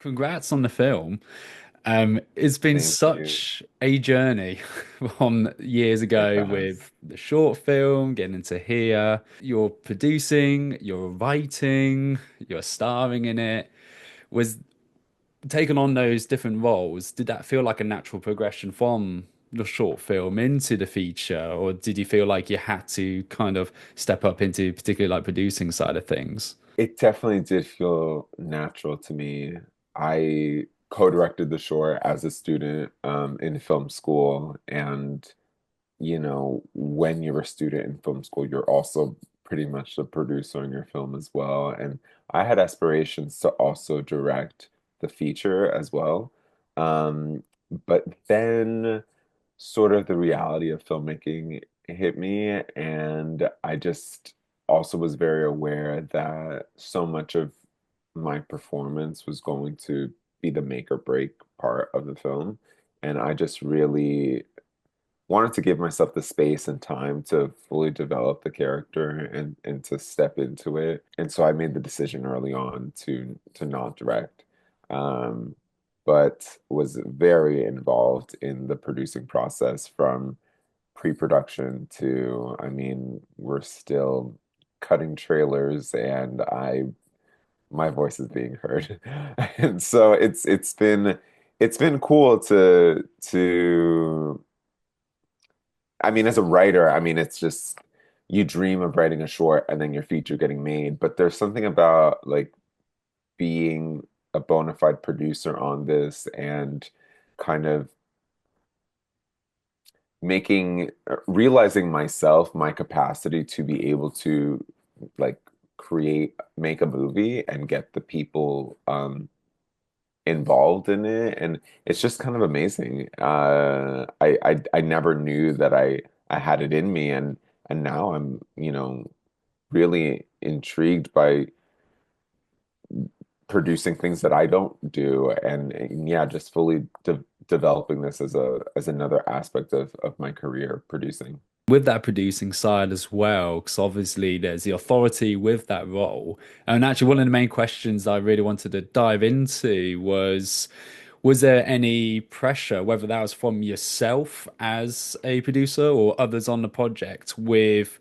Congrats on the film. It's been Thank you. such a journey from years It ago has. with the short film, getting into here. You're producing, you're writing, you're starring in it. Was taking on those different roles, did that feel like a natural progression from the short film into the feature, or did you feel like you had to kind of step up into particularly like producing side of things? It definitely did feel natural to me. I co-directed the short as a student in film school, and when you're a student in film school, you're also pretty much the producer in your film as well. And I had aspirations to also direct the feature as well. Um, but then sort of the reality of filmmaking hit me, and I just also was very aware that so much of my performance was going to be the make or break part of the film. And I just really wanted to give myself the space and time to fully develop the character and to step into it. And so I made the decision early on to not direct. Um, but was very involved in the producing process from pre-production to, I mean, we're still cutting trailers and I my voice is being heard. And so it's been cool to I mean, as a writer, I mean, it's just you dream of writing a short and then your feature getting made. But there's something about like being a bona fide producer on this and kind of realizing myself, my capacity to be able to like make a movie and get the people involved in it, and it's just kind of amazing. I never knew that I had it in me, and now I'm really intrigued by producing things that I don't do, and yeah, just fully developing this as another aspect of my career producing. With that producing side as well, because obviously there's the authority with that role. And actually, one of the main questions I really wanted to dive into was there any pressure, whether that was from yourself as a producer or others on the project, with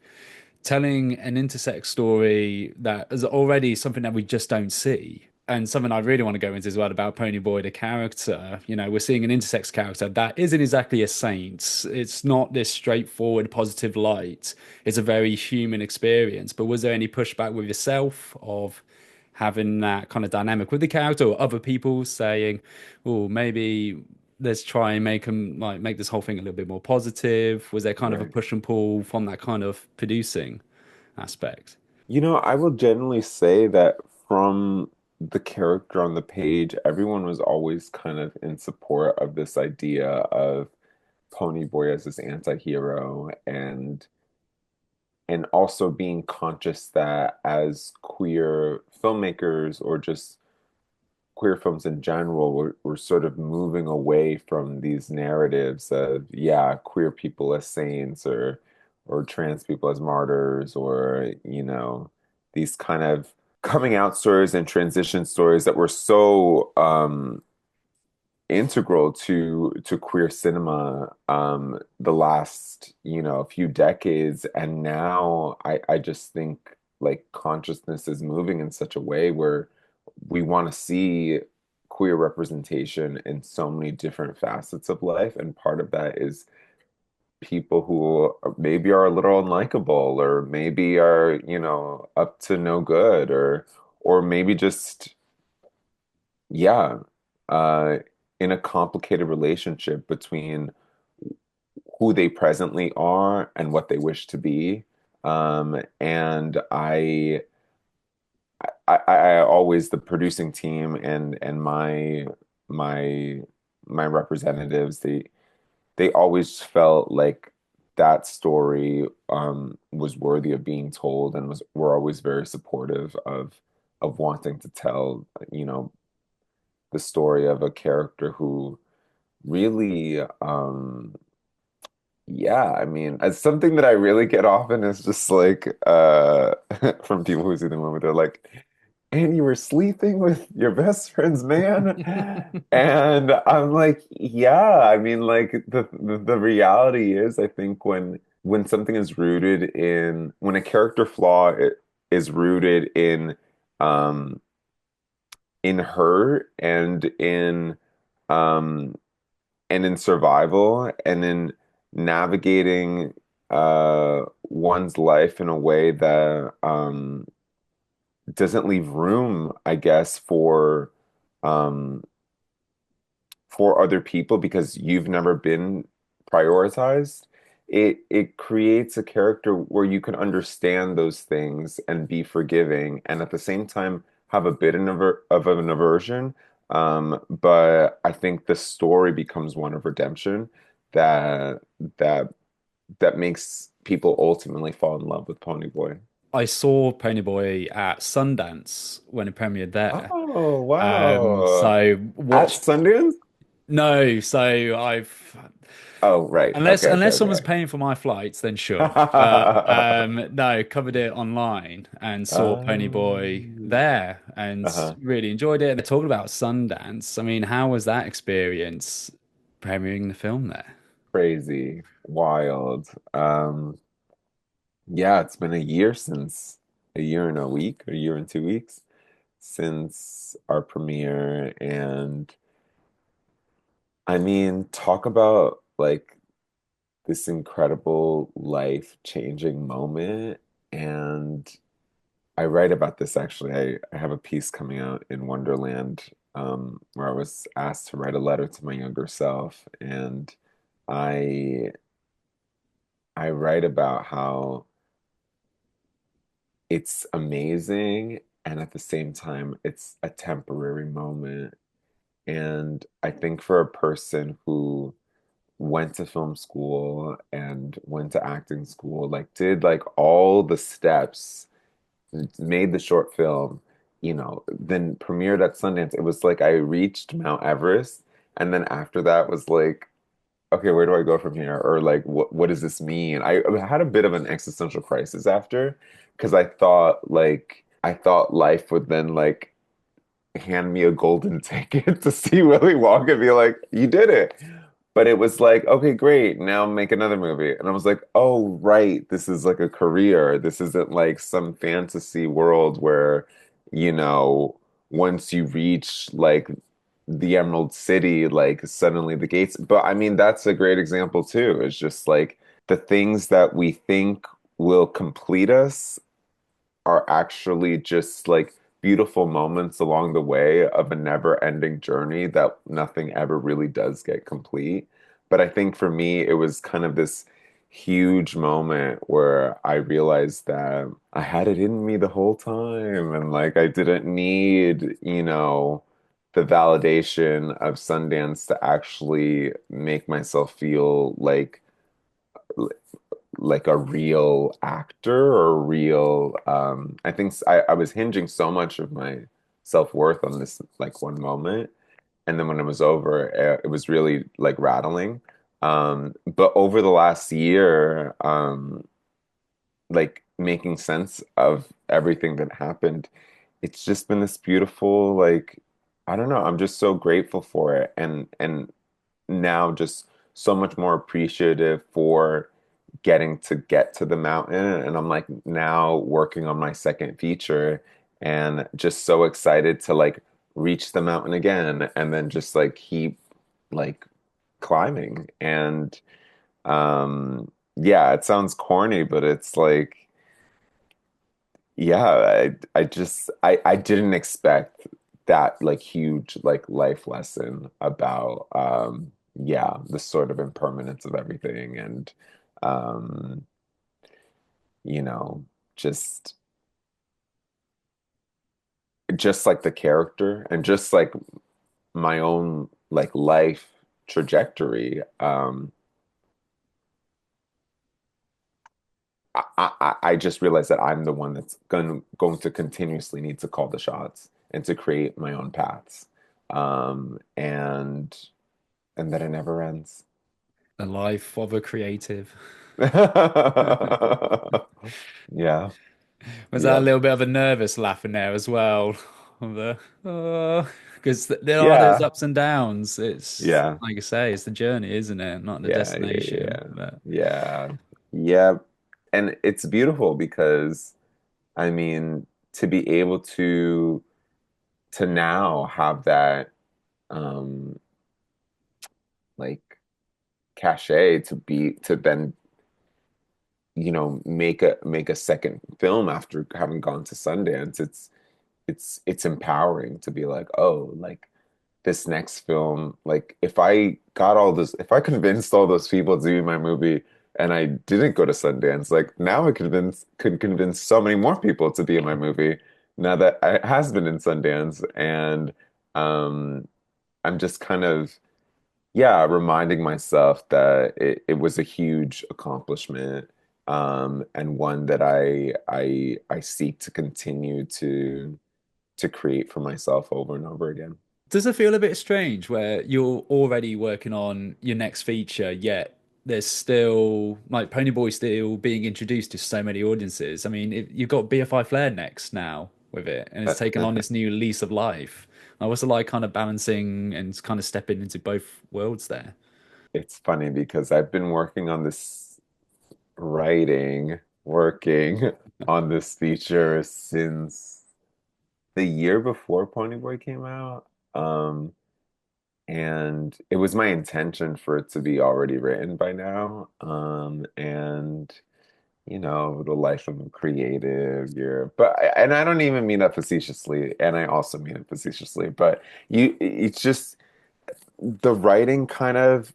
telling an intersex story that is already something that we just don't see? And something I really want to go into as well about Ponyboi, the character. You know, we're seeing an intersex character that isn't exactly a saint. It's not this straightforward positive light. It's a very human experience. But was there any pushback with yourself of having that kind of dynamic with the character, or other people saying, "Oh, maybe let's try and make this whole thing a little bit more positive"? Was there kind of a Right. push and pull from that kind of producing aspect? I will generally say that from the character on the page, everyone was always kind of in support of this idea of Ponyboy as this anti-hero, and also being conscious that as queer filmmakers or just queer films in general, we're sort of moving away from these narratives of, yeah, queer people as saints or trans people as martyrs, or these kind of coming out stories and transition stories that were so integral to queer cinema the last few decades. And now I just think like consciousness is moving in such a way where we want to see queer representation in so many different facets of life, and part of that is people who maybe are a little unlikable, or maybe are up to no good, or maybe just, yeah, uh, in a complicated relationship between who they presently are and what they wish to be. And I always, the producing team and my my representatives, they always felt like that story was worthy of being told, and were always very supportive of wanting to tell, the story of a character who really, yeah, I mean, it's something that I really get often is just like from people who see the movie, they're like, and you were sleeping with your best friend's man. And I'm like, yeah, I mean, like the reality is, I think when something is rooted in when a character flaw is rooted um in hurt um and in survival and in navigating one's life in a way that doesn't leave room, I guess, um for other people because you've never been prioritized, it creates a character where you can understand those things and be forgiving and at the same time have a bit of an aversion. But I think the story becomes one of redemption that that that makes people ultimately fall in love with Ponyboi. I saw Ponyboi at Sundance when it premiered there. Oh, wow. So At watched. Sundance? No, so I've Oh, right. unless Okay, okay, unless someone's okay. paying for my flights, then sure. But no, covered it online and saw Ponyboi there and Uh-huh. really enjoyed it. They're talking about Sundance. I mean, how was that experience premiering the film there? Crazy, wild. Yeah, it's been a year and a week, a year and 2 weeks since our premiere. And I mean, talk about like this incredible life-changing moment. And I write about this actually. I have a piece coming out in Wonderland, where I was asked to write a letter to my younger self. And I I write about how it's amazing and at the same time it's a temporary moment. And I think for a person who went to film school and went to acting school, like did like all the steps, made the short film, then premiered at Sundance, it was like I reached Mount Everest. And then after that was like, okay, where do I go from here? Or like, what does this mean? I had a bit of an existential crisis after, because I thought life would then like hand me a golden ticket to see Willy Wonka and be like, you did it. But it was like, okay, great. Now make another movie. And I was like, oh, right. This is like a career. This isn't like some fantasy world where, you know, once you reach like the Emerald City, like suddenly the gates. But I mean, that's a great example too. It's just like the things that we think will complete us are actually just like beautiful moments along the way of a never-ending journey that nothing ever really does get complete. But I think for me, it was kind of this huge moment where I realized that I had it in me the whole time and like I didn't need, the validation of Sundance to actually make myself feel like a real actor or a real I think I was hinging so much of my self-worth on this like one moment, and then when it was over it was really like rattling. But over the last year, like making sense of everything that happened, it's just been this beautiful, like, I don't know, I'm just so grateful for it, and now just so much more appreciative for get to the mountain. And I'm like now working on my second feature and just so excited to like reach the mountain again and then just like keep like climbing. And yeah, it sounds corny, but it's like, yeah, I didn't expect that like huge like life lesson about yeah, the sort of impermanence of everything. And um you know, just just like the character and just like my own like life trajectory. I just realized that I'm the one that's going to continuously need to call the shots and to create my own paths. And that it never ends. The life of a creative. Yeah. Was that a Yep. little bit of a nervous laugh in there as well? Of the because there are those Yeah. ups and downs. It's Yeah. like I say, it's the journey, isn't it? Not the Yeah. Yeah. destination. Yeah. But Yeah. Yeah. And it's beautiful because I mean, to be able to now have that um like cachet to be to then make a second film after having gone to Sundance. It's empowering to be like, oh, like this next film, like if I convinced all those people to be my movie and I didn't go to Sundance, like now I could convince so many more people to be in my movie now that it has been in Sundance. And um I'm just kind of, yeah, reminding myself that it was a huge accomplishment, and one that I seek to continue to create for myself over and over again. does it feel a bit strange where you're already working on your next feature, yet there's still like Ponyboi still being introduced to so many audiences? I mean, you've got BFI Flare next now with it, and it's taken on this new lease of life. What's it like kind of balancing and kind of stepping into both worlds there? It's funny because I've been working on this feature since the year before Ponyboy came out. Um, and it was my intention for it to be already written by now. And the life of a creative, and I don't even mean that facetiously, and I also mean it facetiously, but it's just the writing kind of,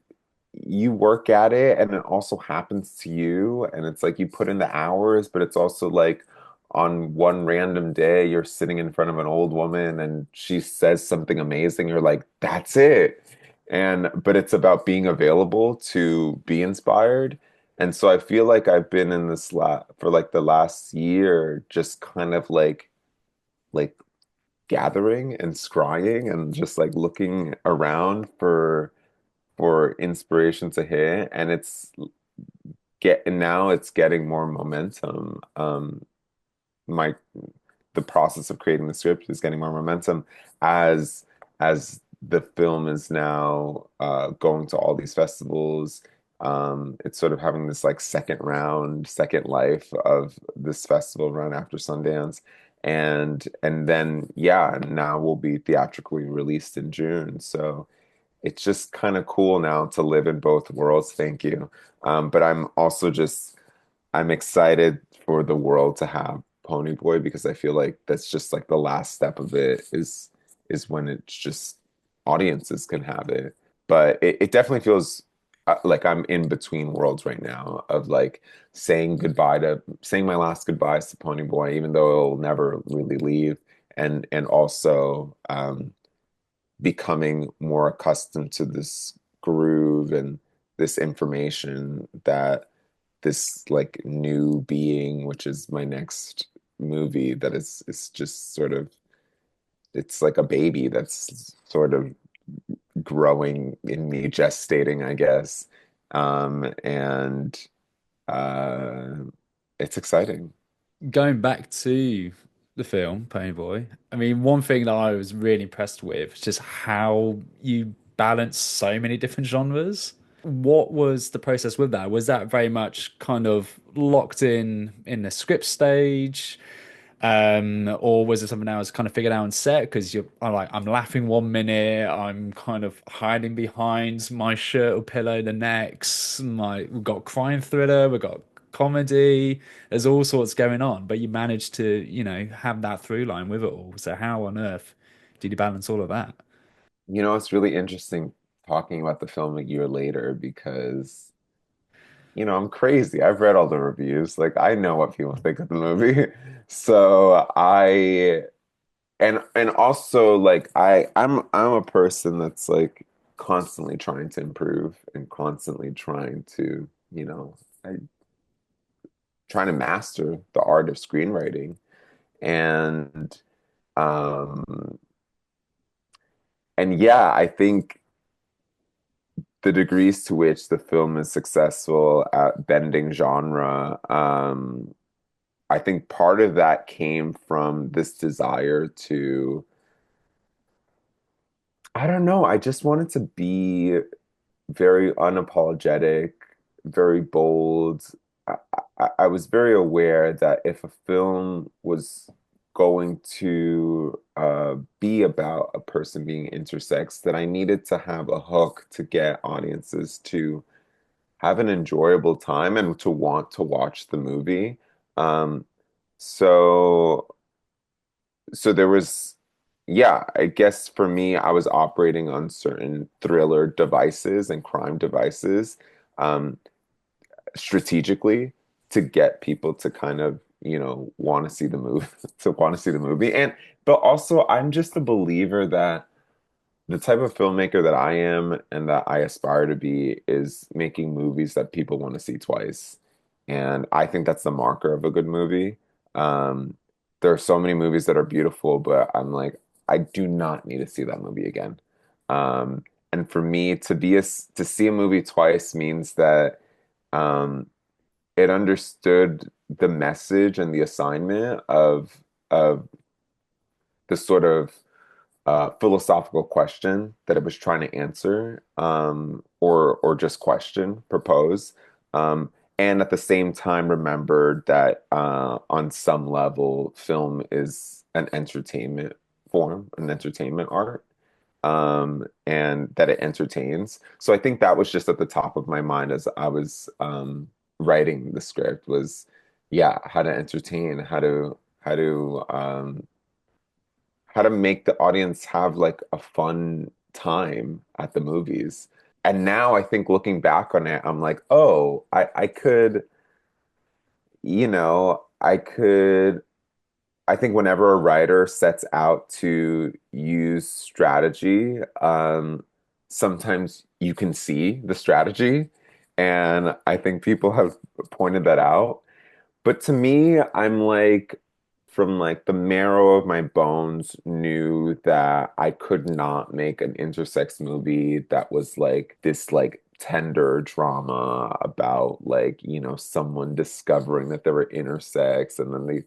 you work at it and it also happens to you, and it's like you put in the hours, but it's also like on one random day you're sitting in front of an old woman and she says something amazing, you're like, that's it. And but it's about being available to be inspired. And so I feel like I've been in this for like the last year, just kind of like gathering and scrying and just like looking around for inspiration to hit, and now it's getting more momentum. My The process of creating the script is getting more momentum as the film is now going to all these festivals. It's sort of having this like second life of this festival run after Sundance. And then yeah, now we'll be theatrically released in June. So it's just kind of cool now to live in both worlds. Thank you. But I'm excited for the world to have Ponyboy because I feel like that's just like the last step of it is when it's just audiences can have it. But it definitely feels like I'm in between worlds right now of like saying my last goodbyes to Ponyboy, even though it'll never really leave, and also becoming more accustomed to this groove and this information that this like new being, which is my next movie, that is just sort of, it's like a baby that's sort of growing in me, gestating, I guess. And uh it's exciting. Going back to the film Ponyboi, I mean, one thing that I was really impressed with is just how you balance so many different genres. What was the process with that? Was that very much kind of locked in the script stage? Or was it something I was kind of figured out on set? Because I'm laughing one minute, I'm kind of hiding behind my shirt or pillow the next. We've got crime thriller, we've got comedy, there's all sorts going on, but you managed to, have that through line with it all. So how on earth did you balance all of that? It's really interesting talking about the film a year later because I'm crazy. I've read all the reviews. Like I know what people think of the movie. So and also like I'm a person that's like constantly trying to improve and constantly trying to, trying to master the art of screenwriting. And um and yeah, I think the degrees to which the film is successful at bending genre, I think part of that came from this desire to, I don't know, I just wanted to be very unapologetic, very bold. I, I was very aware that if a film was going to be about a person being intersex, that I needed to have a hook to get audiences to have an enjoyable time and to want to watch the movie. Um, so so there was, yeah, I guess for me, I was operating on certain thriller devices and crime devices, um, strategically to get people to kind of, want to see the movie, to want to see the movie. But also, I'm just a believer that the type of filmmaker that I am and that I aspire to be is making movies that people want to see twice. And I think that's the marker of a good movie. Um, there are so many movies that are beautiful, but I'm like, I do not need to see that movie again. Um, and for me to see a movie twice means that um, it understood the message and the assignment of the sort of philosophical question that it was trying to answer, or just question, propose, and at the same time remembered that on some level, film is an entertainment form, an entertainment art, and that it entertains. So I think that was just at the top of my mind as I was writing the script was, yeah, how to entertain, how to make the audience have like a fun time at the movies. And now I think looking back on it, I'm like, oh, I could, I could, I think whenever a writer sets out to use strategy, sometimes you can see the strategy. And I think people have pointed that out. But to me, I'm like, from like the marrow of my bones, knew that I could not make an intersex movie that was like this like tender drama about like, someone discovering that they were intersex and then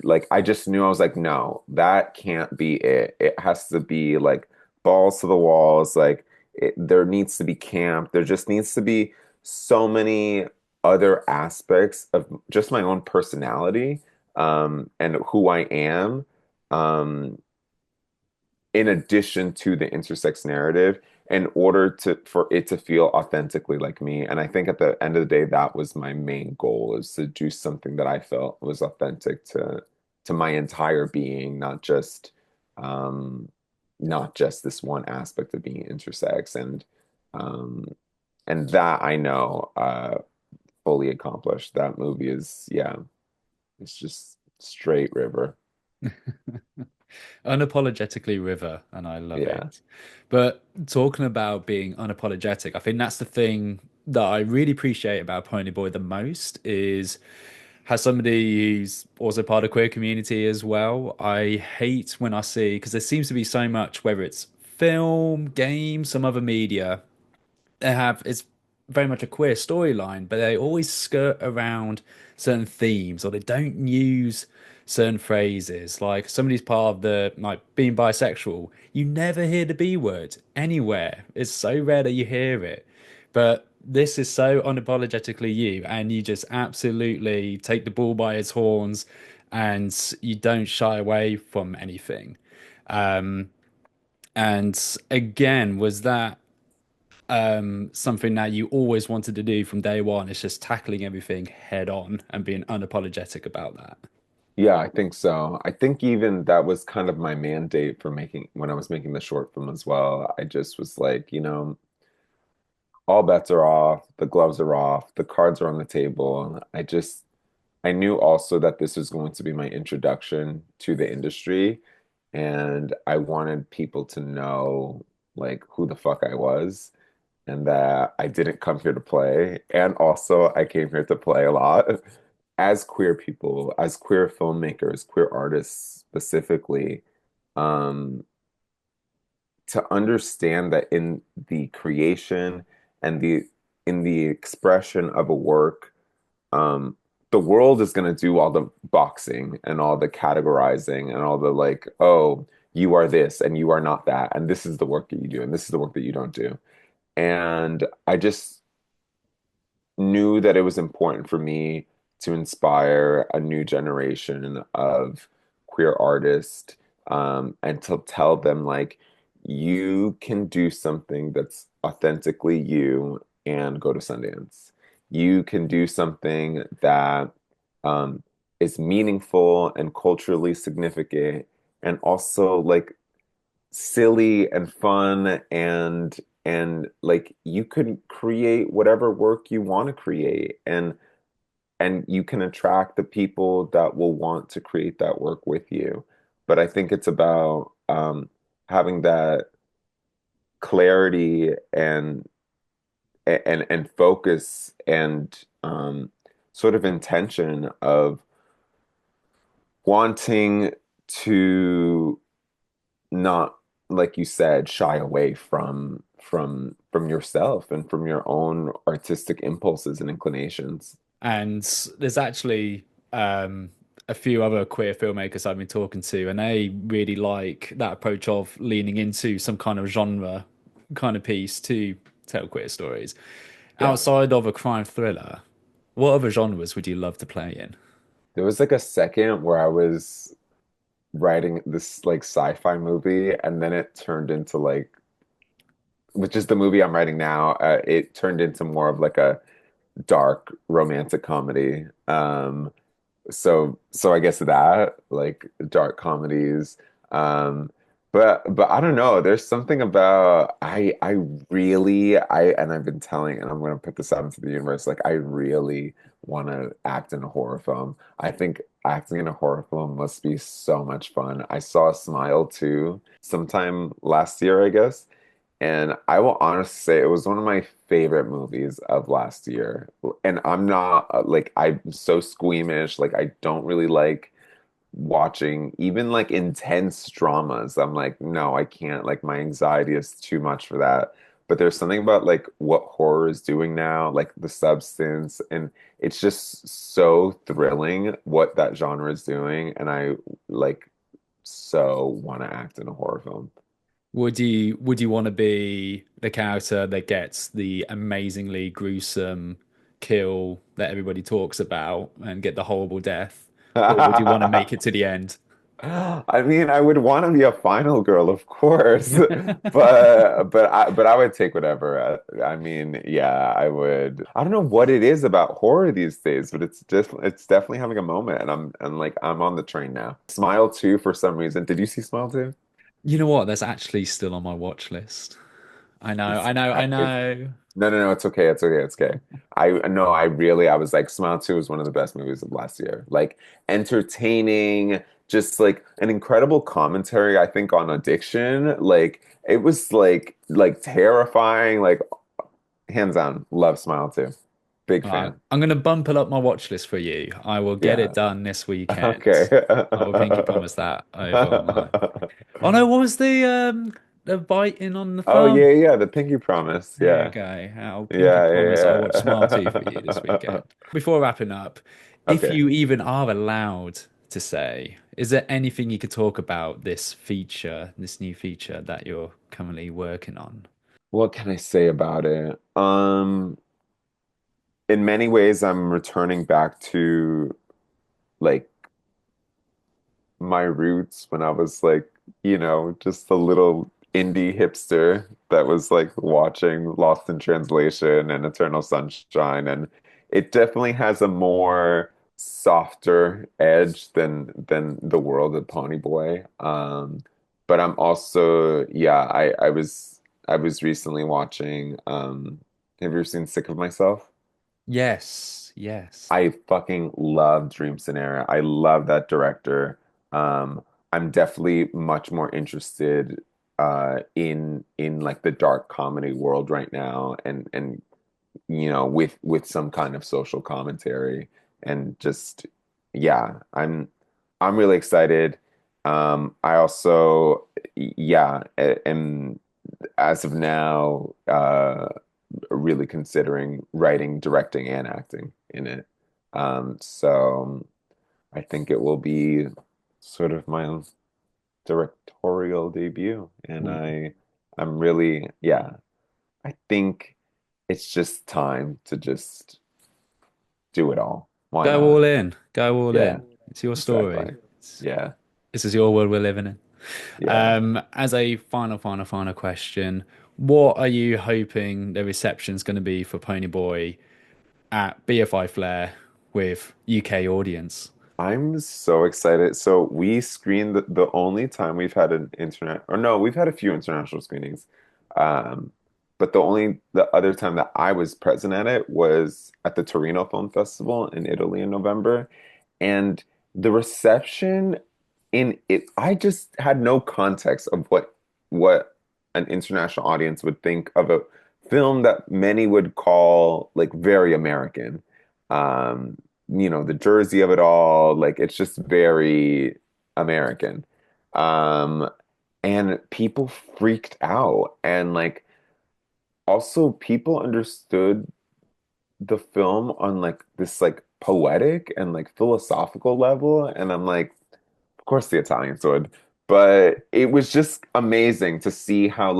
like I just knew I was like, no, that can't be it. It has to be like balls to the walls, like there needs to be camp. There just needs to be so many other aspects of just my own personality, and who I am, um, in addition to the intersex narrative, in order to for it to feel authentically like me. And I think at the end of the day, that was my main goal, is to do something that I felt was authentic to my entire being, um, not just this one aspect of being intersex. Um, and that I know fully accomplished. That movie is, yeah, it's just straight river. Unapologetically River, and I love Yeah. it. But talking about being unapologetic, I think that's the thing that I really appreciate about Ponyboi the most is as somebody who's also part of queer community as well, I hate when I see because there seems to be so much, whether it's film, game, some other media, they have it's very much a queer storyline, but they always skirt around certain themes or they don't use certain phrases. Like somebody's part of the like being bisexual, you never hear the B word anywhere. It's so rare that you hear it. But this is so unapologetically you, and you just absolutely take the bull by its horns and you don't shy away from anything. Um, and again, was that something that you always wanted to do from day one? It's just tackling everything head on and being unapologetic about that. Yeah, I think so. I think even that was kind of my mandate for making when I was making the short film as well. I just was like, all bets are off, the gloves are off, the cards are on the table. I knew also that this was going to be my introduction to the industry, and I wanted people to know like who the fuck I was, and that I didn't come here to play. And also, I came here to play a lot. As queer people, as queer filmmakers, queer artists specifically, um, to understand that in the creation and the in the expression of a work, um, the world is going to do all the boxing and all the categorizing and all the like, oh, you are this and you are not that, and this is the work that you do and this is the work that you don't do. And I just knew that it was important for me to inspire a new generation of queer artists, and to tell them like you can do something that's authentically you and go to Sundance. You can do something that um, is meaningful and culturally significant and also like silly and fun, and like you could create whatever work you want to create, and you can attract the people that will want to create that work with you. But I think it's about having that clarity and focus and sort of intention of wanting to not, like you said, shy away from yourself and from your own artistic impulses and inclinations. And there's actually a few other queer filmmakers I've been talking to, and they really like that approach of leaning into some kind of genre kind of piece to tell queer stories. Yeah. Outside of a crime thriller, what other genres would you love to play in? There was like a second where I was writing this like sci-fi movie, and then it turned into like, which is the movie I'm writing now, it turned into more of like a dark romantic comedy. So I guess that like dark comedies. Um, but I don't know. There's something about I really I and I've been telling, and I'm gonna put this out into the universe, like I really want to act in a horror film. I think acting in a horror film must be so much fun. I saw Smile too sometime last year, I guess. And I will honestly say it was one of my favorite movies of last year. And I'm not like I'm so squeamish. Like I don't really like watching even like intense dramas. I'm like, no, I can't. Like my anxiety is too much for that. But there's something about like what horror is doing now, like the substance, and it's just so thrilling what that genre is doing. And I like so want to act in a horror film. Would you want to be the character that gets the amazingly gruesome kill that everybody talks about and get the horrible death? Or would you want to make it to the end? I mean, I would want to be a final girl, of course, but I would take whatever. I mean, yeah, I would. I don't know what it is about horror these days, but it's definitely having a moment, and I'm on the train now. Smile 2 for some reason. Did you see Smile 2? You know what? That's actually still on my watch list. I know, It's I know, I, I it, know. no, no, no, it's okay. It's okay. It's okay. I no, I really, I was like, Smile 2 was one of the best movies of last year. Like entertaining, just like an incredible commentary, I think, on addiction. Like it was like terrifying, like hands down, love Smile 2. Big fan. I'm going to bump it up my watch list for you. I will get it Yeah. done this Okay. weekend. I will pinky promise that over online. Oh no, what was the biting on the Oh thumb? yeah, yeah, the Pinky Promise. There you Yeah. go. I'll pinky Yeah, promise I'll watch Smile 2 for you this yeah. weekend. Before wrapping up, if Okay. you even are allowed to say, is there anything you could talk about this feature, this new feature that you're currently working on? What can I say about it? In many ways, I'm returning back to like my roots when I was like, just a little indie hipster that was like watching Lost in Translation and Eternal Sunshine. And it definitely has a more softer edge than the world of Ponyboi. But I'm also, yeah, I was recently watching have you ever seen Sick of Myself? Yes, yes. I fucking love Dream Scenario. I love that director. I'm definitely much more interested in like the dark comedy world right now, and with some kind of social commentary, and just yeah, I'm really excited. I also yeah, am as of now really considering writing, directing, and acting in it. So I think it will be sort of my directorial debut, and Ooh. I'm really, yeah, I think it's just time to just do it all. Why Go not? all in. Go all Yeah, in. It's your story. exactly. Yeah, This is your world we're living in. yeah. As a final question, what are you hoping the reception's going to be for Ponyboi at BFI Flare with UK audience? I'm so excited. So we screened the only time we've had an internet, or no, we've had a few international screenings. Um, but the other time that I was present at it was at the Torino Film Festival in Italy in November. And the reception in it, I just had no context of what an international audience would think of a film that many would call like very American. Um, the jersey of it all, like it's just very American. Um, and people freaked out, and like also people understood the film on like this like poetic and like philosophical level, and I'm like, of course the Italians would, but it was just amazing to see how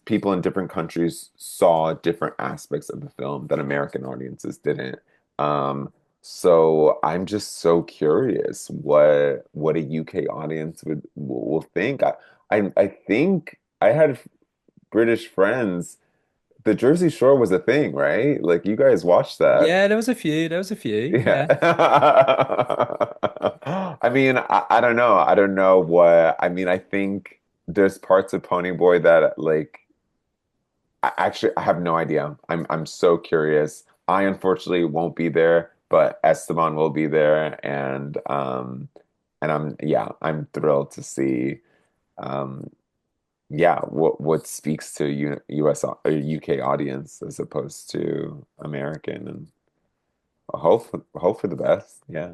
people in different countries saw different aspects of the film that American audiences didn't. Um, so I'm just so curious what a UK audience will think. I think I had British friends. The Jersey Shore was a thing, right? Like you guys watched that. Yeah, there was a few. There was a few. Yeah. Yeah. I mean, I don't know. I don't know what I mean, I think there's parts of Ponyboi that like I have no idea. I'm so curious. I unfortunately won't be there, but Esteban will be there, and I'm thrilled to see um what speaks to or UK audience as opposed to American, and hope for the best. Yeah.